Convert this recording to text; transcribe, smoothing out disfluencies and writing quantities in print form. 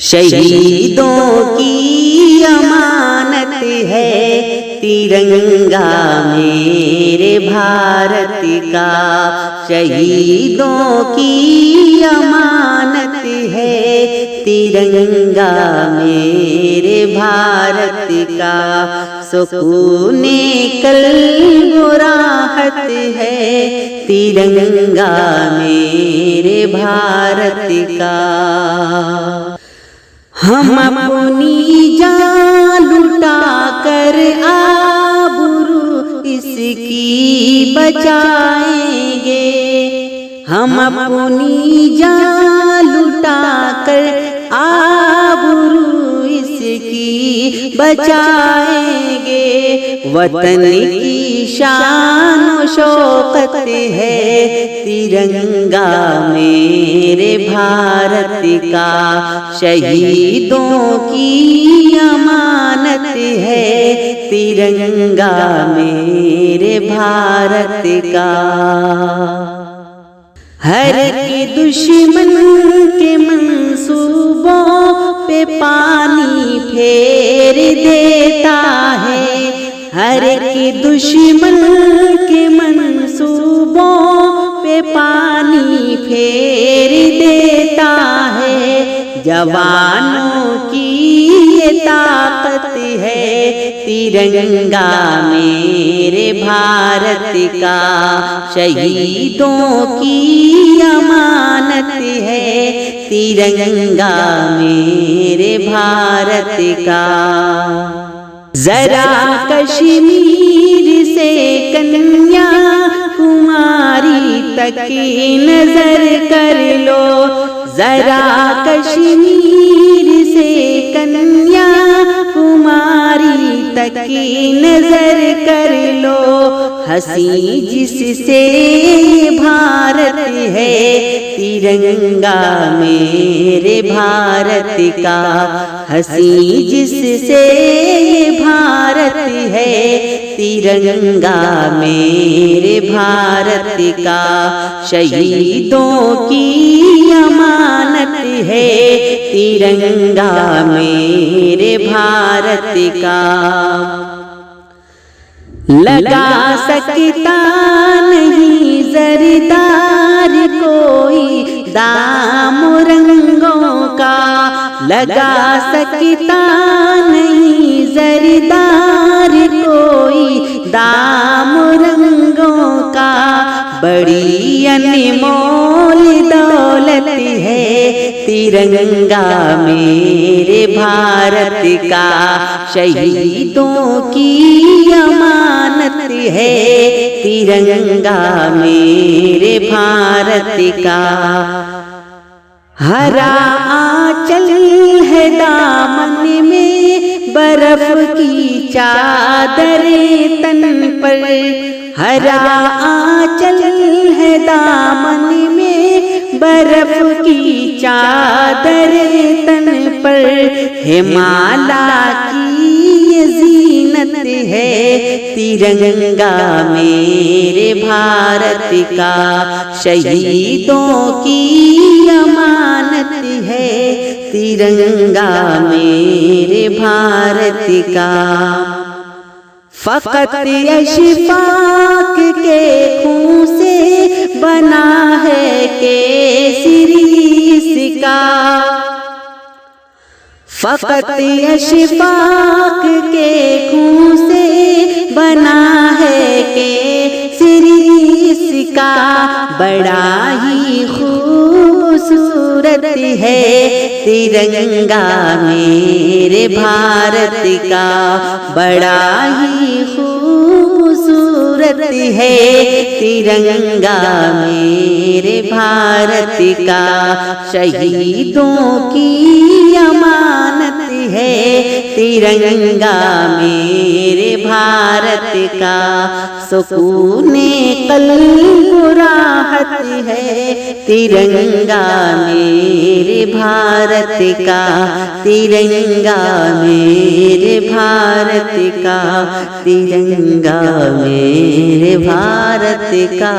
شہیدوں کی امانت ہے ترنگا میرے بھارت کا، شہیدوں کی امانت ہے ترنگا میرے بھارت کا، سکون قلب و راحت ہے ترنگا میرے بھارت کا۔ ہم اپنی جان لٹا کر آبرو اس کی بچائیں گے، ہم اپنی جان لٹا کر آبرو اس کی بچائیں گے، وطن کی شان و شوقت ہے ترنگا میرے بھارت کا، شہیدوں کی امانت ہے ترنگا میرے بھارت کا۔ ہر ایک دشمن کے منصوبوں پہ پانی پھیر دیتا ہے، ہر ایک دشمن کے منصوبوں پہ پانی پھیر دیتا ہے، جوانوں کی یہ طاقت ہے ترنگا میرے بھارت کا، شہیدوں کی امانت ہے ترنگا میرے بھارت کا۔ ذرا کشمیر سے کنیا کماری تک نظر کر لو، ذرا کشمیر سے کنیا کماری تک نظر کر لو، ہنسی جس سے بھارت ہے ترنگا میرے بھارت کا، ہنسی جس سے بھارت ہے ترنگا میرے بھارت کا، شہیدوں کی امانت ہے ترنگا میرے بھارت کا۔ لگا سکتا نہیں زردار کوئی دام رنگوں کا، لگا سکتا نہیں زردار کوئی دام رنگوں کا، بڑی انمول دولت ہے ترنگا میرے بھارت کا، شہیدوں کی امانت ہے ترنگا میرے بھارت کا۔ ہرا آنچل ہے دامن میں برف کی چادر تن پر، ہرا آنچل ہے دامن میں برف کی چادر تن پر، ہمالا کی زینت ہے ترنگا میرے بھارت کا، شہیدوں کی امانت ہے ترنگا میرے بھارت کا۔ فقط اشفاق کے خون سے بنا ہے کیسری اس کا، فقط اشفاق کے خون سے بنا ہے کیسری اس کا، بڑا ہی خوبصورت ہے ترنگا میرے بھارت کا، بڑا ہی خوبصورت ہے ترنگا میرے بھارت کا، شہیدوں کی امانت ہے ترنگا میرے بھارت کا، سکون قلب و راحت ہے ترنگا میرے بھارت کا، ترنگا میرے بھارت کا، ترنگا میرے بھارت کا۔